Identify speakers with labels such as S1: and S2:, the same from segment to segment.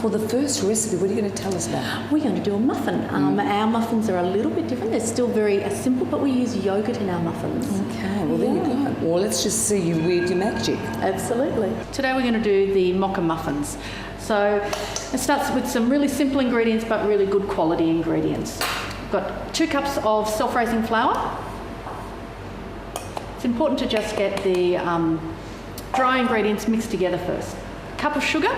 S1: for the first recipe, what are you going to tell us about?
S2: We're going to do a muffin. Our muffins are a little bit different. They're still very simple, but we use yogurt in our muffins.
S1: Okay, well there you go. Well, let's just see you weird your magic.
S2: Absolutely. Today we're going to do the mocha muffins. So it starts with some really simple ingredients, but really good quality ingredients. We've got 2 cups of self-raising flour. It's important to just get the dry ingredients mixed together first. A cup of sugar.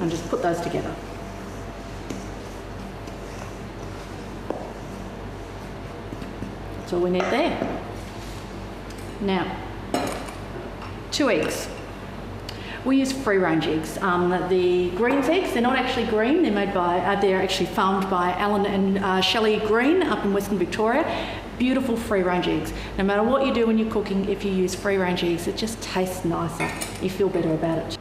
S2: And just put those together. That's all we need there. Now, 2 eggs. We use free-range eggs. The Greens eggs, they're not actually green. They're made by, they're actually farmed by Alan and Shelley Green up in Western Victoria. Beautiful free-range eggs. No matter what you do when you're cooking, if you use free-range eggs, it just tastes nicer. You feel better about it.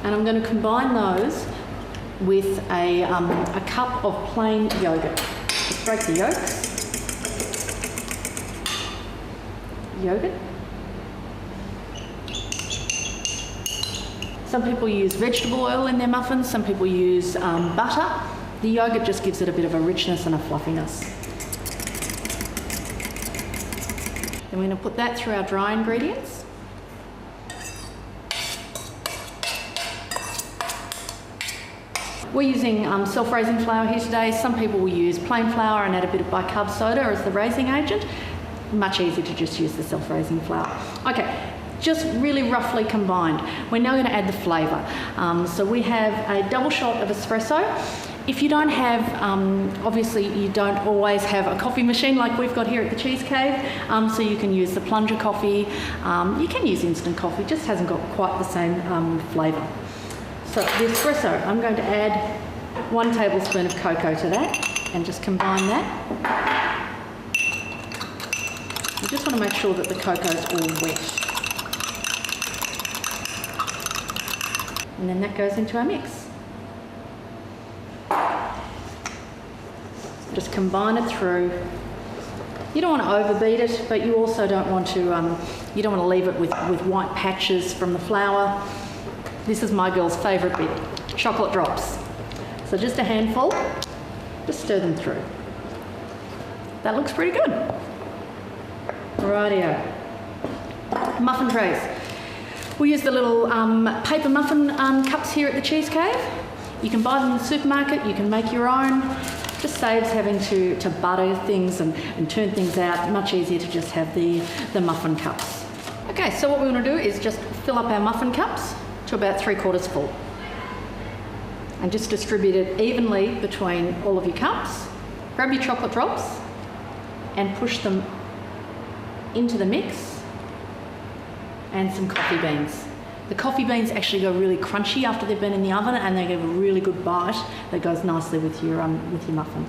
S2: And I'm going to combine those with a cup of plain yogurt. Just break the yolks. Yogurt. Some people use vegetable oil in their muffins, some people use butter. The yogurt just gives it a bit of a richness and a fluffiness. Then we're going to put that through our dry ingredients. We're using self-raising flour here today. Some people will use plain flour and add a bit of bicarb soda as the raising agent. Much easier to just use the self-raising flour. Okay, just really roughly combined. We're now going to add the flavour. So we have a double shot of espresso. If you don't have, obviously you don't always have a coffee machine like we've got here at the Cheese Cave, so you can use the plunger coffee. You can use instant coffee, just hasn't got quite the same flavour. So the espresso, I'm going to add 1 tablespoon of cocoa to that and just combine that. You just want to make sure that the cocoa is all wet. And then that goes into our mix. Just combine it through. You don't want to overbeat it, but you also don't want to, you don't want to leave it with white patches from the flour. This is my girl's favourite bit, chocolate drops. So just a handful, just stir them through. That looks pretty good. Rightio. Muffin trays. We use the little paper muffin cups here at the Cheese Cave. You can buy them in the supermarket, you can make your own. Just saves having to butter things and turn things out. Much easier to just have the muffin cups. Okay, so what we want to do is just fill up our muffin cups to about 3/4 full. And just distribute it evenly between all of your cups. Grab your chocolate drops and push them into the mix, and some coffee beans. The coffee beans actually go really crunchy after they've been in the oven, and they give a really good bite that goes nicely with your muffin.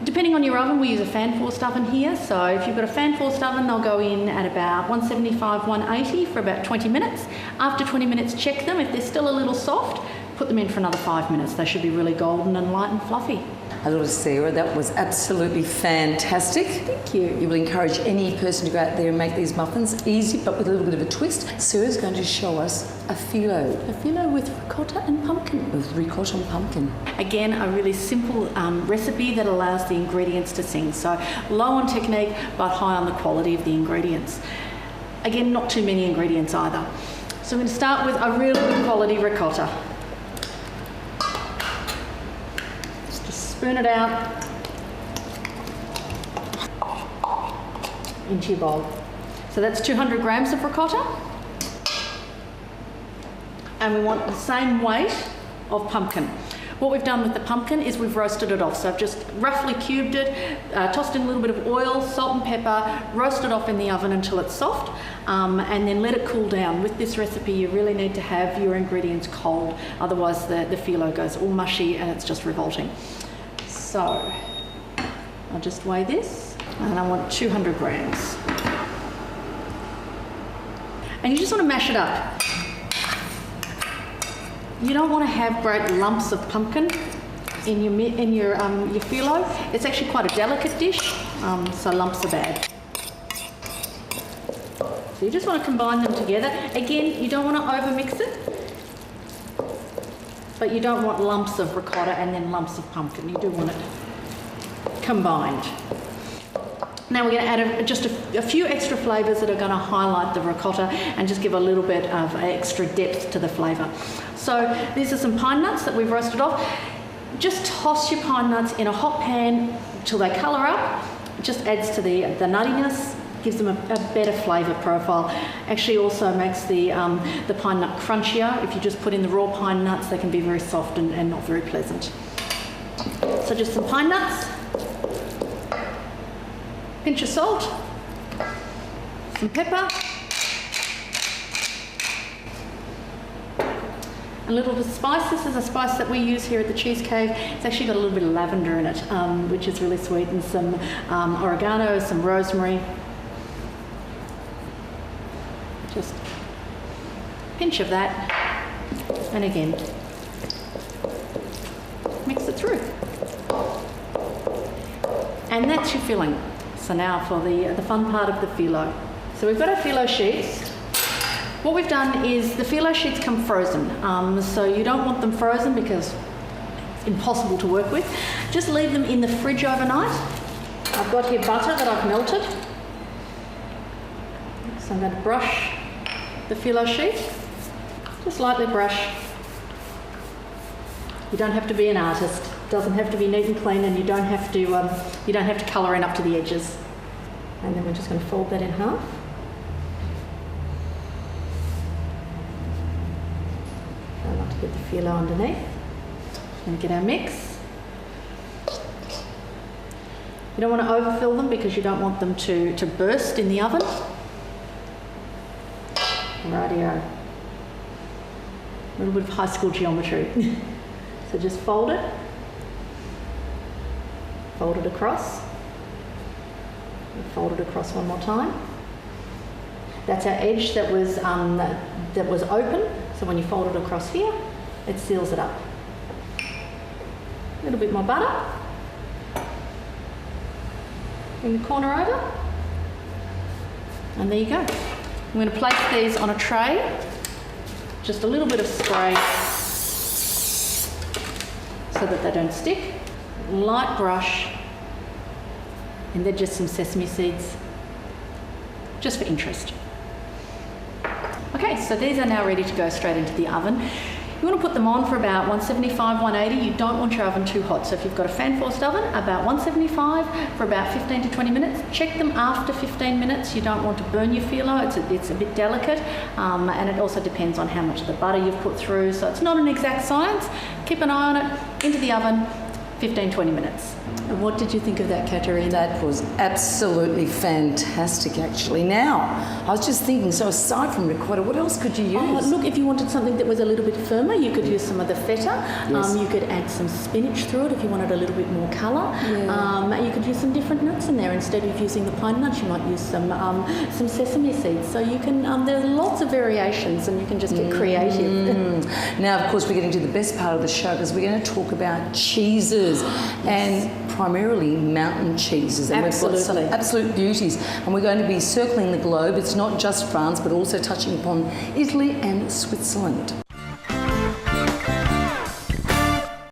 S2: Depending on your oven, we use a fan forced oven here. So if you've got a fan forced oven, they'll go in at about 175, 180 for about 20 minutes. After 20 minutes, check them. If they're still a little soft, put them in for another 5 minutes. They should be really golden and light and fluffy.
S1: Hello, Sarah. That was absolutely fantastic.
S2: Thank you.
S1: You will encourage any person to go out there and make these muffins. Easy, but with a little bit of a twist. Sarah's going to show us a phyllo.
S2: A phyllo with ricotta and pumpkin.
S1: With ricotta and pumpkin.
S2: Again, a really simple recipe that allows the ingredients to sing. So low on technique, but high on the quality of the ingredients. Again, not too many ingredients either. So I'm going to start with a really good quality ricotta. Spoon it out into your bowl. So that's 200 grams of ricotta. And we want the same weight of pumpkin. What we've done with the pumpkin is we've roasted it off. So I've just roughly cubed it, tossed in a little bit of oil, salt and pepper, roasted off in the oven until it's soft, and then let it cool down. With this recipe, you really need to have your ingredients cold. Otherwise, the phyllo goes all mushy and it's just revolting. So I'll just weigh this, and I want 200 grams. And you just want to mash it up. You don't want to have great lumps of pumpkin in your phyllo. It's actually quite a delicate dish, so lumps are bad. So you just want to combine them together. Again, you don't want to over-mix it, but you don't want lumps of ricotta and then lumps of pumpkin. You do want it combined. Now we're going to add just a few extra flavours that are going to highlight the ricotta and just give a little bit of extra depth to the flavour. So these are some pine nuts that we've roasted off. Just toss your pine nuts in a hot pan till they colour up. It just adds to the nuttiness, gives them a better flavour profile. Actually also makes the pine nut crunchier. If you just put in the raw pine nuts, they can be very soft and not very pleasant. So just some pine nuts, pinch of salt, some pepper, a little bit of spice. This is a spice that we use here at the Cheese Cave. It's actually got a little bit of lavender in it, which is really sweet, and some oregano, some rosemary. Just a pinch of that, and again, mix it through. And that's your filling. So now for the fun part of the phyllo. So we've got our phyllo sheets. What we've done is the phyllo sheets come frozen. So you don't want them frozen because it's impossible to work with. Just leave them in the fridge overnight. I've got here butter that I've melted. So I'm going to brush the phyllo sheet. Just lightly brush. You don't have to be an artist. It doesn't have to be neat and clean, and you don't have to colour in up to the edges. And then we're just going to fold that in half. Try not to get the phyllo underneath. Just going to get our mix. You don't want to overfill them because you don't want them to burst in the oven. Rightio. A little bit of high school geometry. So just fold it across, and fold it across one more time. That's our edge that was open, so when you fold it across here, it seals it up. A little bit more butter. Bring the corner over, and there you go. I'm going to place these on a tray, just a little bit of spray so that they don't stick. Light brush, and then just some sesame seeds, just for interest. Okay, so these are now ready to go straight into the oven. You want to put them on for about 175, 180. You don't want your oven too hot. So if you've got a fan forced oven, about 175 for about 15 to 20 minutes. Check them after 15 minutes. You don't want to burn your phyllo. It's a bit delicate, and it also depends on how much of the butter you've put through. So it's not an exact science. Keep an eye on it. Into the oven, 15, 20 minutes.
S1: And what did you think of that, Caterina? That was absolutely fantastic, actually. Now, I was just thinking, so aside from ricotta, what else could you use?
S2: Look, if you wanted something that was a little bit firmer, you could use some of the feta.
S1: Yes.
S2: You could add some spinach through it if you wanted a little bit more colour. Yeah. You could use some different nuts in there. Instead of using the pine nuts, you might use some sesame seeds. So you can, there's lots of variations, and you can just get creative.
S1: Now, of course, we're getting to the best part of the show, because we're going to talk about cheeses, and primarily mountain cheeses. And
S2: Absolutely.
S1: we've got some absolute beauties. And we're going to be circling the globe. It's not just France, but also touching upon Italy and Switzerland.